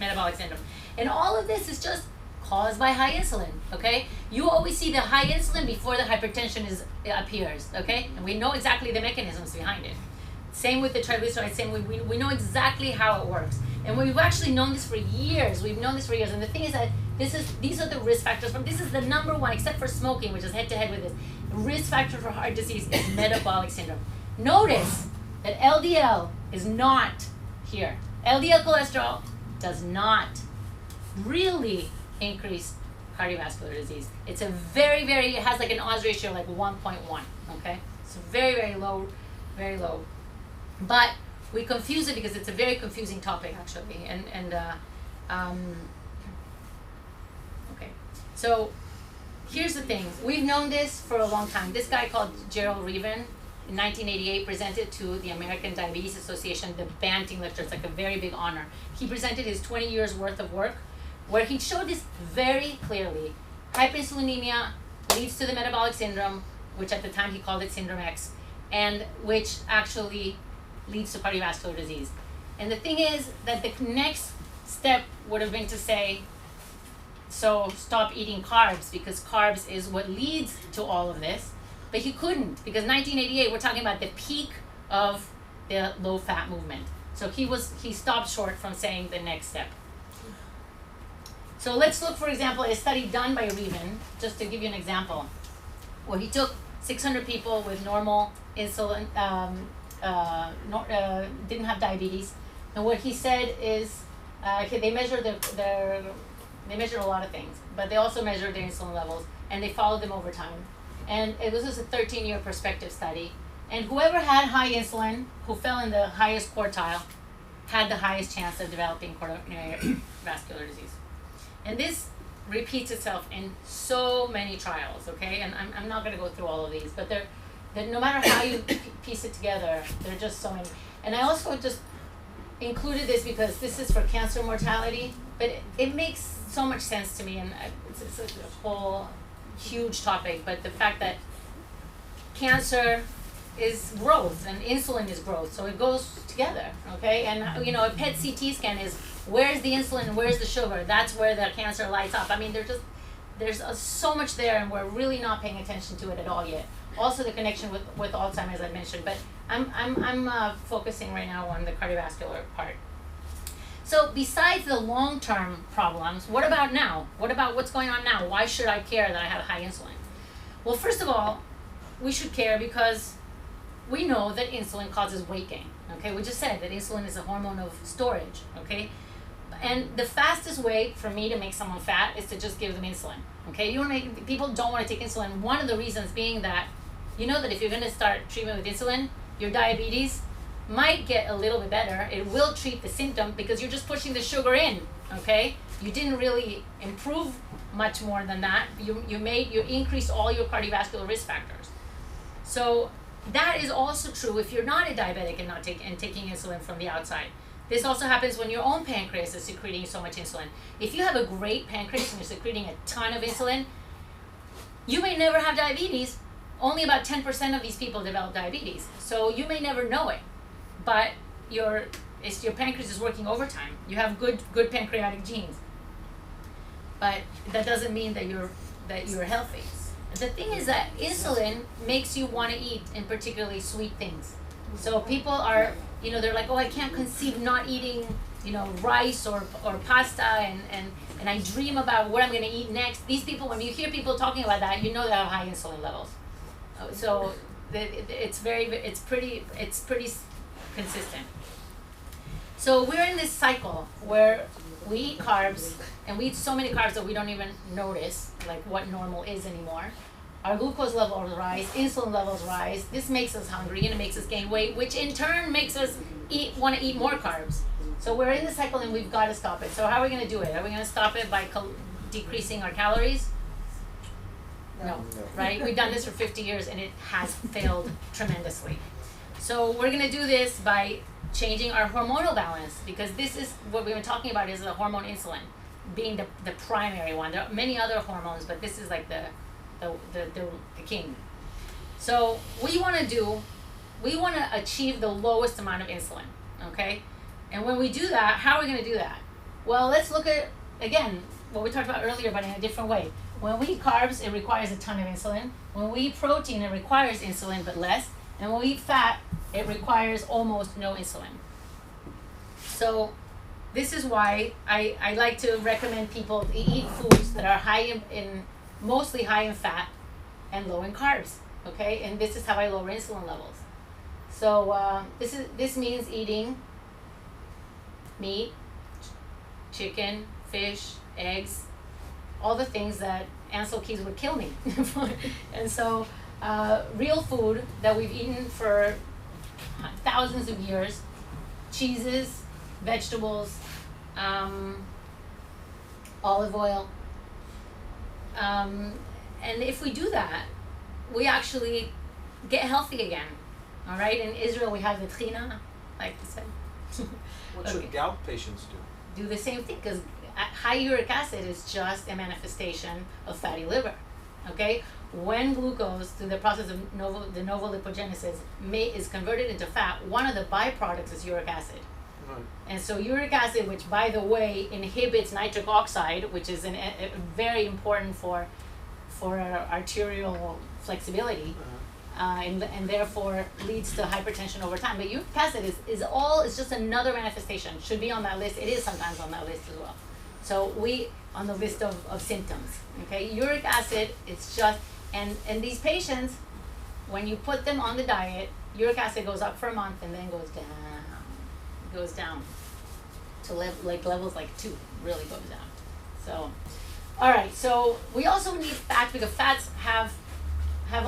Metabolic syndrome. And all of this is just caused by high insulin, okay? You always see the high insulin before the hypertension appears, okay? And we know exactly the mechanisms behind it. Same with the triglycerides, we know exactly how it works. And we've actually known this for years. And the thing is that these are the risk factors. This is the number one, except for smoking, which is head-to-head with this. Risk factor for heart disease is metabolic syndrome. Notice that LDL is not here. LDL cholesterol does not really increase cardiovascular disease. It's a it has like an odds ratio like 1.1, okay? It's very, very low, very low. But we confuse it because it's a very confusing topic, actually. Okay. So here's the thing. We've known this for a long time. This guy called Gerald Reaven in 1988 presented to the American Diabetes Association the Banting Lecture. It's like a very big honor. He presented his 20 years worth of work where he showed this very clearly. Hyperinsulinemia leads to the metabolic syndrome, which at the time he called it Syndrome X, and which actually leads to cardiovascular disease. And the thing is that the next step would have been to say, so stop eating carbs, because carbs is what leads to all of this. But he couldn't, because 1988, we're talking about the peak of the low-fat movement. So he stopped short from saying the next step. So let's look, for example, at a study done by Reaven, just to give you an example, where he took 600 people with normal insulin, didn't have diabetes, and what he said is, they measured they measured a lot of things, but they also measured their insulin levels, and they followed them over time. And it was just a 13-year prospective study, and whoever had high insulin, who fell in the highest quartile, had the highest chance of developing coronary vascular disease. And this repeats itself in so many trials, okay? And I'm not going to go through all of these, but no matter how you piece it together, there are just so many. And I also just included this because this is for cancer mortality, but it makes so much sense to me, and it's a whole huge topic, but the fact that cancer is growth and insulin is growth, so it goes together, okay? And a PET CT scan is, where's the insulin, where's the sugar? That's where the cancer lights up. They're just there's so much there, and we're really not paying attention to it at all yet. Also, the connection with Alzheimer's I mentioned, but I'm focusing right now on the cardiovascular part. So besides the long-term problems, what about now? What about what's going on now? Why should I care that I have high insulin? Well, first of all, we should care because we know that insulin causes weight gain. Okay, we just said that insulin is a hormone of storage. Okay, and the fastest way for me to make someone fat is to just give them insulin. Okay, you want to make people don't want to take insulin. One of the reasons being that you know that if you're going to start treatment with insulin, your diabetes might get a little bit better. It will treat the symptom because you're just pushing the sugar in. Okay, you didn't really improve much more than that. You increased all your cardiovascular risk factors. So that is also true if you're not a diabetic and taking insulin from the outside. This also happens when your own pancreas is secreting so much insulin. If you have a great pancreas and you're secreting a ton of insulin, you may never have diabetes. Only about 10% of these people develop diabetes. So you may never know it, but your pancreas is working overtime. You have good pancreatic genes. But that doesn't mean that you're healthy. The thing is that insulin makes you want to eat, in particularly sweet things. So people are, they're like, oh, I can't conceive not eating, rice or pasta, and I dream about what I'm going to eat next. These people, when you hear people talking about that, you know they have high insulin levels. So it's pretty consistent. So we're in this cycle where we eat carbs, and we eat so many carbs that we don't even notice like what normal is anymore. Our glucose levels rise, insulin levels rise. This makes us hungry and it makes us gain weight, which in turn makes us want to eat more carbs. So we're in the cycle and we've got to stop it. So how are we going to do it? Are we going to stop it by decreasing our calories? No, right? We've done this for 50 years and it has failed tremendously. So we're going to do this by changing our hormonal balance, because this is what we've been talking about, is the hormone insulin being the primary one. There are many other hormones, but this is like the king. So we want to achieve the lowest amount of insulin, okay? And when we do that, how are we going to do that? Well, let's look at, again, what we talked about earlier, but in a different way. When we eat carbs, it requires a ton of insulin. When we eat protein, it requires insulin, but less. And when we eat fat, it requires almost no insulin. So this is why I like to recommend people to eat foods that are mostly high in fat and low in carbs, okay? And this is how I lower insulin levels. So this means eating meat, chicken, fish, eggs, all the things that Ansel Keys would kill me. And so real food that we've eaten for thousands of years, cheeses, vegetables, olive oil. And if we do that, we actually get healthy again. All right? In Israel, we have the tchina, like I said. What should gout patients do? Do the same thing, because high uric acid is just a manifestation of fatty liver. Okay? When glucose, through the process of de novo lipogenesis, is converted into fat, one of the byproducts is uric acid. Right. And so uric acid, which by the way inhibits nitric oxide, which is very important for arterial flexibility, and therefore leads to hypertension over time. But uric acid is just another manifestation. Should be on that list. It is sometimes on that list as well. So on the list of symptoms. Okay, uric acid is just, and these patients, when you put them on the diet, uric acid goes up for a month and then goes down to levels like 2, really goes down. So, all right. So we also need fats, because fats have a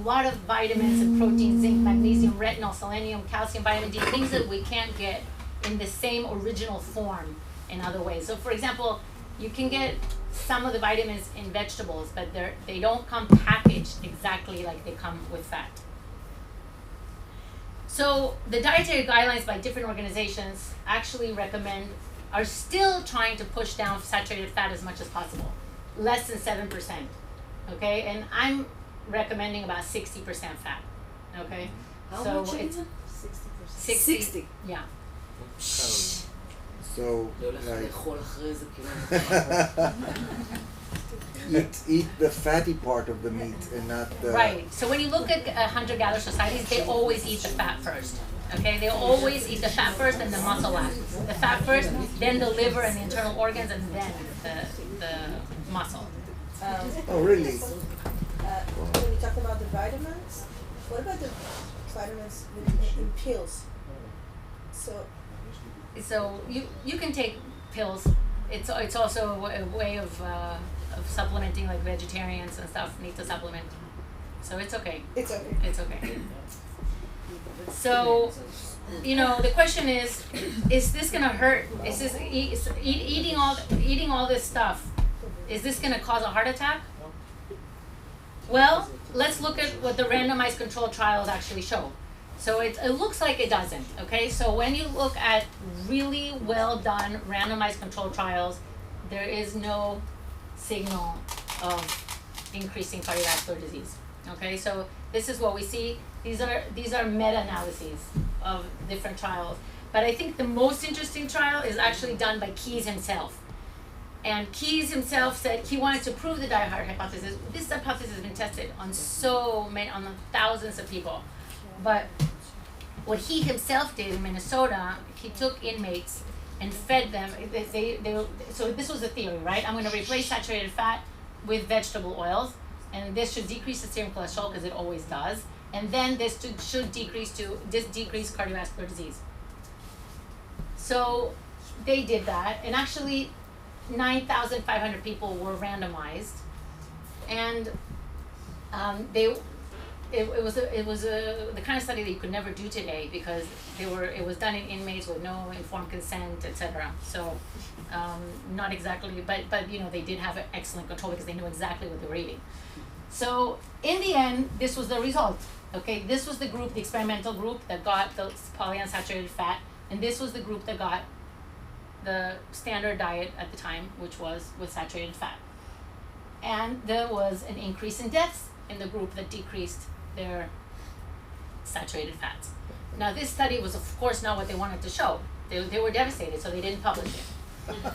lot of vitamins and protein, zinc, magnesium, retinol, selenium, calcium, vitamin D, things that we can't get in the same original form in other ways. So, for example, you can get some of the vitamins in vegetables, but they don't come packaged exactly like they come with fat. So the dietary guidelines by different organizations actually are still trying to push down saturated fat as much as possible, less than 7%, okay? And I'm recommending about 60% fat, okay? How so much it's 60%? 60. Yeah. So, like, eat the fatty part of the meat and not the... Right. So when you look at hunter-gatherer societies, they always eat the fat first. Okay, they always eat the fat first and the muscle last. The fat first, then the liver and the internal organs, and then the muscle. Oh, really? When we talk about the vitamins, what about the vitamins in pills? So you can take pills. It's also a way of supplementing, like vegetarians and stuff need to supplement. So it's okay. It's okay. It's okay. So, the question is this gonna hurt? Is this eating all this stuff? Is this gonna cause a heart attack? Well, let's look at what the randomized controlled trials actually show. So it looks like it doesn't, okay? So when you look at really well done randomized controlled trials, there is no signal of increasing cardiovascular disease, okay? So this is what we see. These are meta-analyses of different trials. But I think the most interesting trial is actually done by Keyes himself. And Keyes himself said he wanted to prove the die-hard hypothesis. This hypothesis has been tested on on thousands of people. But what he himself did in Minnesota, he took inmates and fed them. So this was the theory, right? I'm going to replace saturated fat with vegetable oils, and this should decrease the serum cholesterol because it always does. And then this should decrease cardiovascular disease. So they did that, and actually 9,500 people were randomized, and it was the kind of study that you could never do today because it was done in inmates with no informed consent, etc. So not exactly, but they did have excellent control because they knew exactly what they were eating. So in the end, this was the result. Okay, this was the group, the experimental group that got the polyunsaturated fat, and this was the group that got the standard diet at the time, which was with saturated fat. And there was an increase in deaths in the group that decreased their saturated fats. Now this study was of course not what they wanted to show. They were devastated, so they didn't publish it.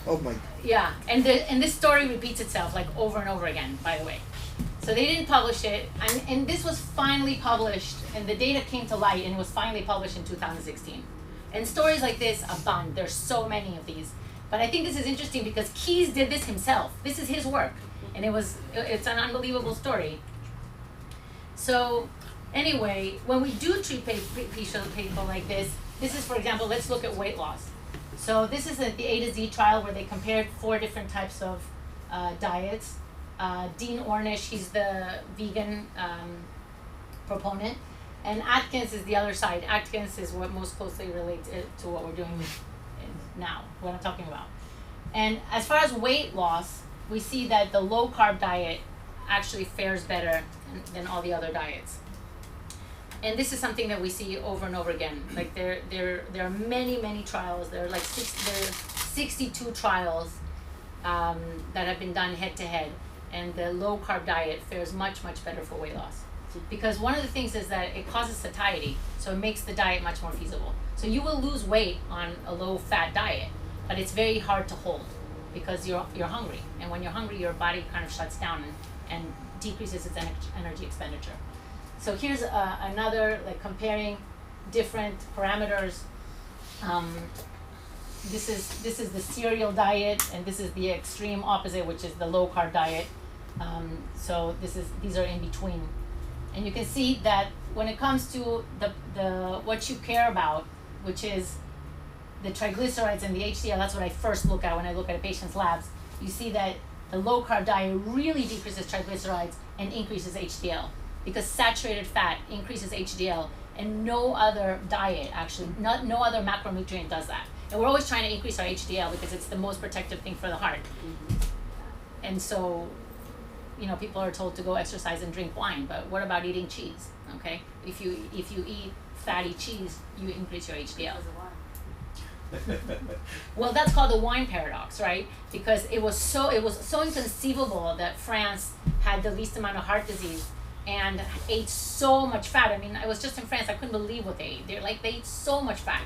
Oh my. Yeah, and this story repeats itself like over and over again, by the way. So they didn't publish it, and this was finally published, and the data came to light, and it was finally published in 2016. And stories like this abound. There's so many of these. But I think this is interesting because Keyes did this himself. This is his work, and it's an unbelievable story. So anyway, when we do treat people like this is, for example, let's look at weight loss. So this is the A to Z trial where they compared 4 different types of diets. Dean Ornish, he's the vegan proponent, and Atkins is the other side. Atkins is what most closely relates to what we're doing now, what I'm talking about. And as far as weight loss, we see that the low-carb diet actually fares better than all the other diets. And this is something that we see over and over again. Like there are many trials. There are like 62 trials that have been done head-to-head. And the low-carb diet fares much better for weight loss. Because one of the things is that it causes satiety, so it makes the diet much more feasible. So you will lose weight on a low-fat diet, but it's very hard to hold because you're hungry. And when you're hungry, your body kind of shuts down and decreases its energy expenditure. So here's another, like comparing different parameters. This is the cereal diet, and this is the extreme opposite, which is the low-carb diet. So these are in between. And you can see that when it comes to the what you care about, which is the triglycerides and the HDL, that's what I first look at when I look at a patient's labs. You see that the low-carb diet really decreases triglycerides and increases HDL because saturated fat increases HDL, and no other diet actually, no other macronutrient does that. And we're always trying to increase our HDL because it's the most protective thing for the heart. And so, people are told to go exercise and drink wine, but what about eating cheese? Okay, if you eat fatty cheese, you increase your HDL. Well, that's called the wine paradox, right? Because it was so inconceivable that France had the least amount of heart disease and ate so much fat. I mean, I was just in France. I couldn't believe what they ate. They ate so much fat.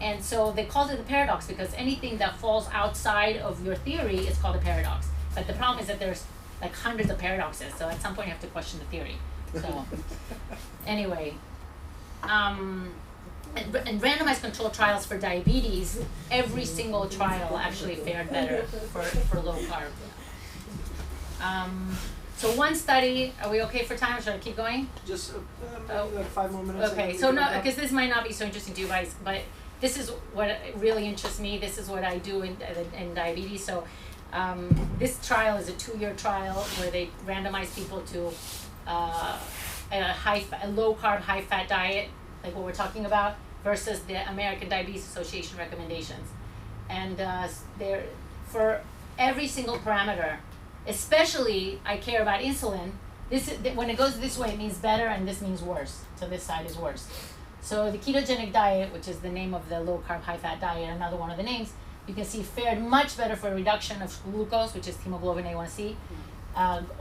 And so they called it the paradox because anything that falls outside of your theory is called a paradox. But the problem is that there's like hundreds of paradoxes, so at some point you have to question the theory. So anyway, and randomized control trials for diabetes, every single trial actually fared better for low carb. So one study, are we okay for time, or should I keep going? Just maybe like 5 more minutes. Okay, so no, because this might not be so interesting to you guys, but this is what really interests me. This is what I do in diabetes. So this trial is a 2-year trial where they randomize people to a low-carb, high-fat diet, like what we're talking about, versus the American Diabetes Association recommendations. And they're, for every single parameter, especially I care about insulin. When it goes this way, it means better, and this means worse. So this side is worse. So the ketogenic diet, which is the name of the low-carb, high-fat diet, another one of the names, you can see fared much better for a reduction of glucose, which is hemoglobin A1C.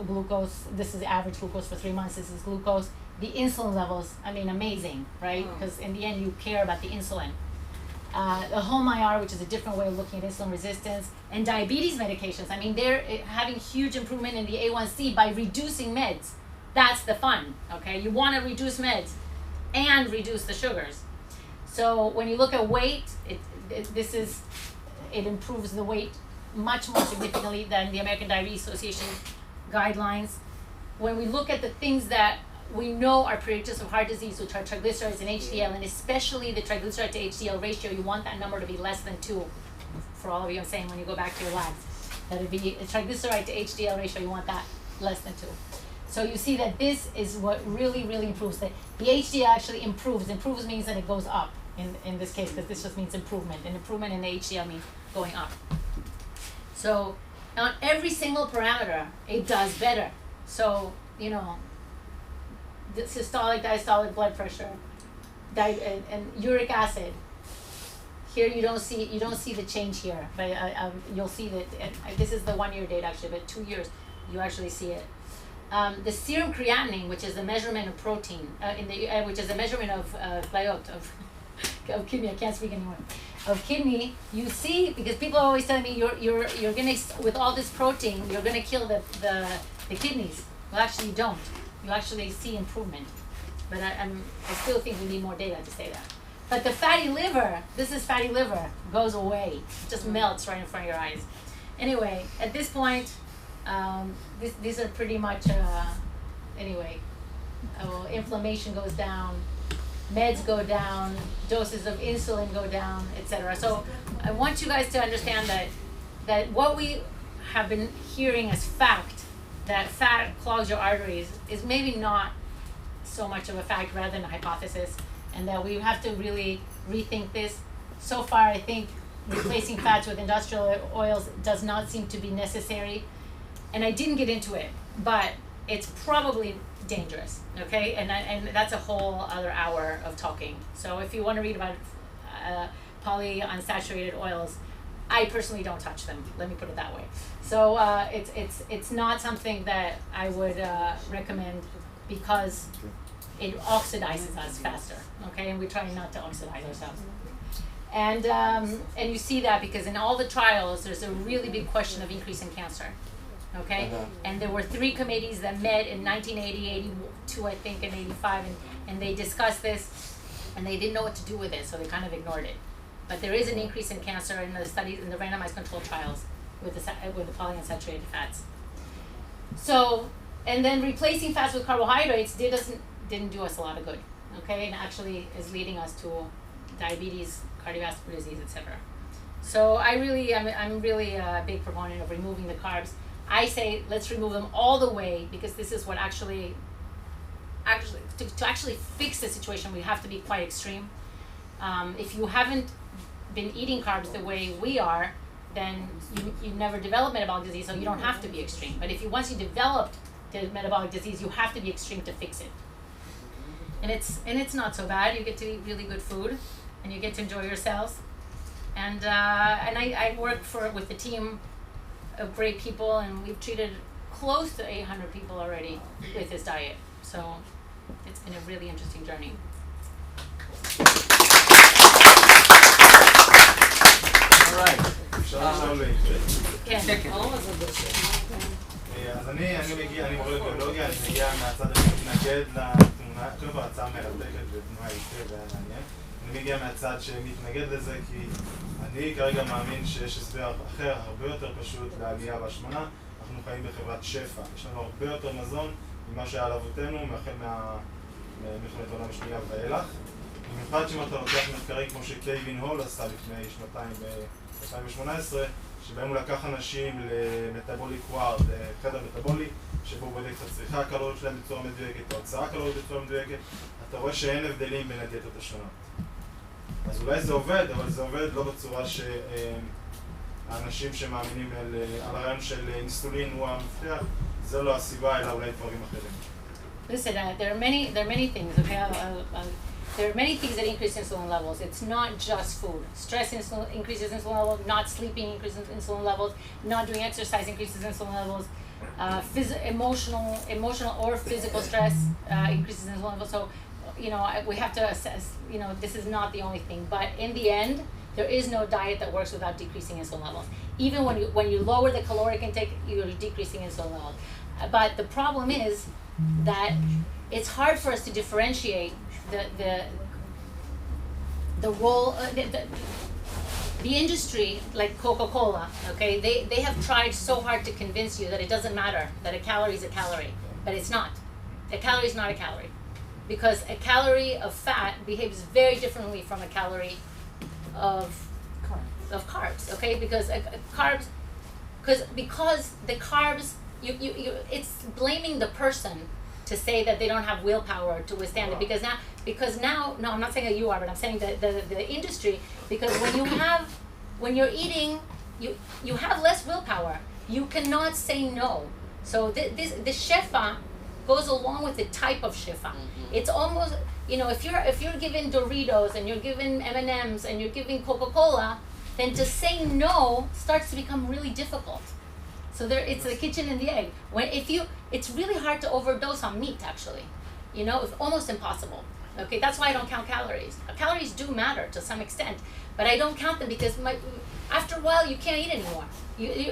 Glucose, this is the average glucose for 3 months. This is glucose. The insulin levels, I mean, amazing, right? Because in the end, you care about the insulin. The home IR, which is a different way of looking at insulin resistance, and diabetes medications. I mean, they're having huge improvement in the A1C by reducing meds. That's the fun, okay? You want to reduce meds and reduce the sugars. So when you look at weight, it improves the weight much more significantly than the American Diabetes Association guidelines. When we look at the things that we know are predictors of heart disease, which are triglycerides and HDL, and especially the triglyceride to HDL ratio, you want that number to be less than 2. For all of you, I'm saying when you go back to your labs, that it'd be a triglyceride to HDL ratio, you want that less than 2. So you see that this is what really, really improves. The HDL actually improves. Improves means that it goes up in this case, because this just means improvement. And improvement in the HDL means going up. So on every single parameter, it does better. So, you know, the systolic, diastolic blood pressure, and uric acid. Here you don't see the change here, but you'll see that this is the 1-year data actually, but 2 years you actually see it. The serum creatinine, which is a measurement of protein, which is a measurement of of kidney. I can't speak anymore. Of kidney, you see, because people are always telling me you're gonna, with all this protein, you're gonna kill the kidneys. Well, actually, you don't. You actually see improvement, but I still think we need more data to say that. But the fatty liver, this is fatty liver, goes away. It just melts right in front of your eyes. Anyway, at this point, these are pretty much, inflammation goes down, meds go down, doses of insulin go down, etc. So I want you guys to understand that what we have been hearing as fact, that fat clogs your arteries, is maybe not so much of a fact rather than a hypothesis, and that we have to really rethink this. So far, I think replacing fats with industrial oils does not seem to be necessary, and I didn't get into it, but it's probably dangerous, okay? And that's a whole other hour of talking. So if you want to read about polyunsaturated oils, I personally don't touch them. Let me put it that way. So it's not something that I would recommend, because it oxidizes us faster. Okay, and we're trying not to oxidize ourselves. And you see that because in all the trials, there's a really big question of increase in cancer. Okay, and there were 3 committees that met in 1980, 82, I think, and 85, and they discussed this, and they didn't know what to do with it, so they kind of ignored it. But there is an increase in cancer in the studies, in the randomized controlled trials with the polyunsaturated fats. So, and then replacing fats with carbohydrates didn't do us a lot of good, okay, and actually is leading us to diabetes, cardiovascular disease, etc. So I'm really a big proponent of removing the carbs. I say let's remove them all the way, because this is what actually to actually fix the situation, we have to be quite extreme. If you haven't been eating carbs the way we are, then you never develop metabolic disease, so you don't have to be extreme. But once you developed the metabolic disease, you have to be extreme to fix it. And it's not so bad. You get to eat really good food, and you get to enjoy yourselves. And I work with the team of great people, and we've treated close to 800 people already with this diet. So it's been a really interesting journey. All right. So לא לעברית. כן. אז אני מורה לביולוגיה, אני מגיע מהצד שמתנגד לתמונה, קודם כל הצעה מרתקת ותנועה היטב והיה מעניין. אני מגיע מהצד שמתנגד לזה כי אני כרגע מאמין שיש הסבר אחר, הרבה יותר פשוט לעלייה בהשמנה. אנחנו חיים בחברת שפע, יש לנו הרבה יותר מזון ממה שהיה לאבותינו, החל ממלחמת העולם השנייה ואילך. במיוחד שאם אתה לוקח מחקרים כמו שקייבין הול עשה לפני שנתיים ב-2018, שבהם הוא לקח אנשים למטאבוליק ווארד, לחדר מטאבולי, שבו הוא בודק את הצריכה הקלורית שלהם בצורה מדויקת, ההוצאה הקלורית בצורה מדויקת, אתה רואה שאין הבדלים בין הדיאטות השונות. אז אולי זה עובד, אבל זה עובד לא בצורה שהאנשים שמאמינים על הרעיון של אינסולין הוא המפתח, זה לא הסיבה, אלא אולי דברים אחרים. Listen, there are many things, okay? There are many things that increase insulin levels. It's not just food. Stress increases insulin levels, not sleeping increases insulin levels, not doing exercise increases insulin levels, emotional or physical stress increases insulin levels. So, we have to assess, this is not the only thing. But in the end, there is no diet that works without decreasing insulin levels. Even when you lower the caloric intake, you're decreasing insulin levels. But the problem is that it's hard for us to differentiate the role, the industry, like Coca-Cola, okay, they have tried so hard to convince you that it doesn't matter, that a calorie is a calorie, but it's not. A calorie is not a calorie, because a calorie of fat behaves very differently from a calorie of carbs, okay, because carbs, because the carbs, it's blaming the person to say that they don't have willpower to withstand it, because now, no, I'm not saying that you are, but I'm saying that the industry, because when you're eating, you have less willpower. You cannot say no. So the shefa goes along with the type of shefa. It's almost, if you're given Doritos and you're given M&Ms and you're giving Coca-Cola, then to say no starts to become really difficult. So it's the kitchen and the egg. It's really hard to overdose on meat, actually. It's almost impossible. Okay, that's why I don't count calories. Calories do matter to some extent, but I don't count them because after a while you can't eat anymore.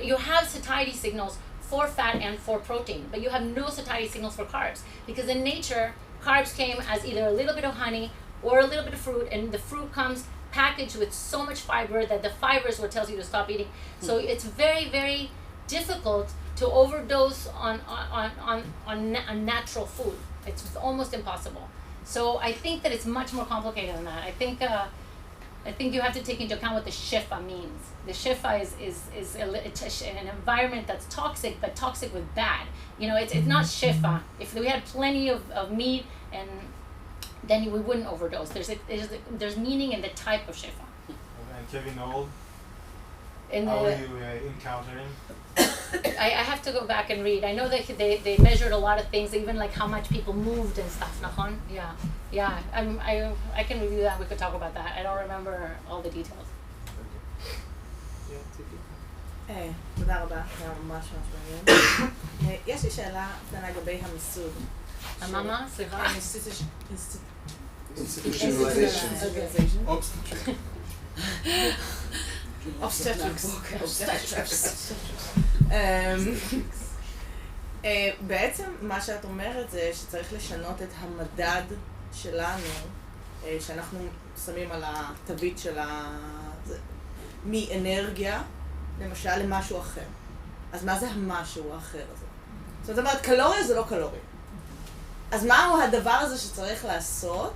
You have satiety signals for fat and for protein, but you have no satiety signals for carbs, because in nature, carbs came as either a little bit of honey or a little bit of fruit, and the fruit comes packaged with so much fiber that the fiber is what tells you to stop eating. So it's very, very difficult to overdose on natural food. It's almost impossible. So I think that it's much more complicated than that. I think you have to take into account what the shefa means. The shefa is an environment that's toxic, but toxic with bad. It's not shefa. If we had plenty of meat, and then we wouldn't overdose. There's meaning in the type of shefa. And Kevin Old, how are you encountering? I have to go back and read. I know that they measured a lot of things, even like how much people moved and stuff. Nachon? Yeah. I can review that. We could talk about that. I don't remember all the details. תודה רבה, זה ממש מעניין. יש לי שאלה קטנה לגבי המיסוד. מה? סליחה? Institutionalization. Obstetrics. בעצם מה שאת אומרת זה שצריך לשנות את המדד שלנו, שאנחנו שמים על התווית של מאנרגיה, למשל למשהו אחר. אז מה זה המשהו האחר הזה? זאת אומרת, קלוריה זה לא קלוריה. אז מהו הדבר הזה שצריך לעשות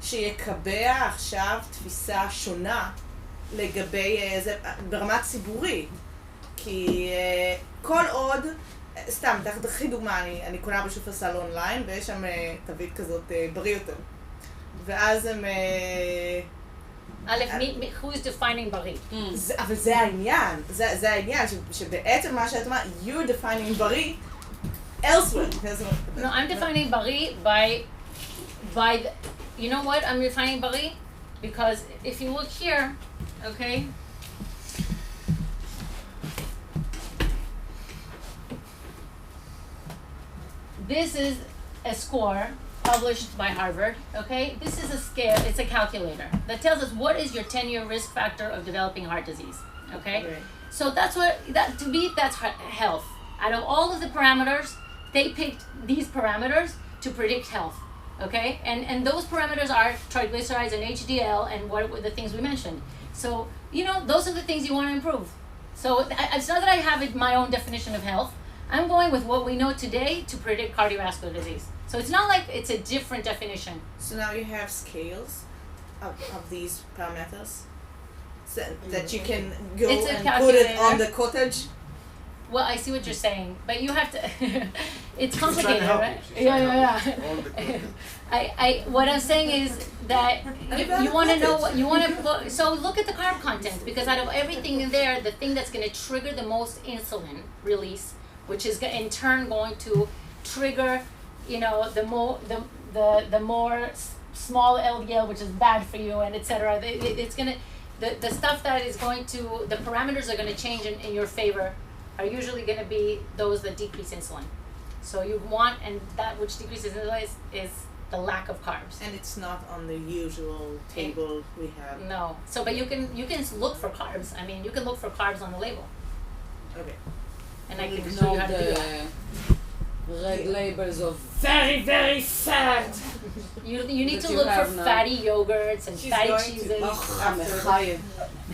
שיקבע עכשיו תפיסה שונה לגבי זה ברמה ציבורית? כי כל עוד, סתם, תחי דוגמה, אני קונה בשופרסל אונליין ויש שם תווית כזאת בריא יותר. ואז הם... who is defining בריא? אבל זה העניין, זה העניין, שבעצם מה שאת אומרת, you're defining בריא elsewhere. No, I'm defining בריא by you know what I'm defining בריא? Because if you look here, okay, this is a score published by Harvard, okay? This is a scale, it's a calculator that tells us what is your 10-year risk factor of developing heart disease, okay? So that's to me, that's health. Out of all of the parameters, they picked these parameters to predict health. Okay, and those parameters are triglycerides and HDL and what were the things we mentioned. So, those are the things you want to improve. So it's not that I have my own definition of health. I'm going with what we know today to predict cardiovascular disease. So it's not like it's a different definition. So now you have scales of these parameters that you can go and put it on the cottage. Well, I see what you're saying, but you have to. It's complicated, right? Yeah. What I'm saying is that you want to know what you want to. So look at the carb content, because out of everything in there, the thing that's going to trigger the most insulin release, which is in turn going to trigger, the more small LDL, which is bad for you, and etc. It's gonna the stuff that is going to the parameters are going to change in your favor. Are usually going to be those that decrease insulin. So you want, and that which decreases insulin is the lack of carbs. And it's not on the usual table we have. No. So, but you can look for carbs. I mean, you can look for carbs on the label. Okay. And I can show you how to do that. Red labels of very, very fat. You need to look for fatty yogurts and fatty cheeses.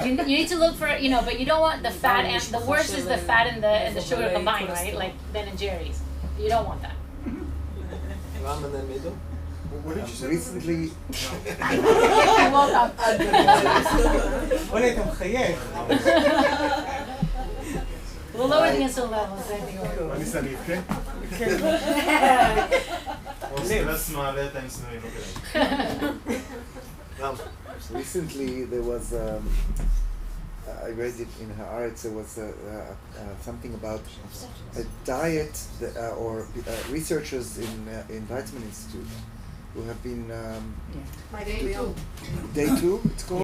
You need to look for, but you don't want the fat, and the worst is the fat and the sugar combined, right? Like Ben and Jerry's. You don't want that. Ram in the middle. What did you say? Recently, עולה, אתה מחייך. We'll lower the insulin levels. מה ניסה להתקן? כן. או סטרס מעלה את האינסולין, recently there was, I read it in Haaretz, there was something about a diet or researchers in Weizmann Institute who have been My day 2. Day 2, it's called.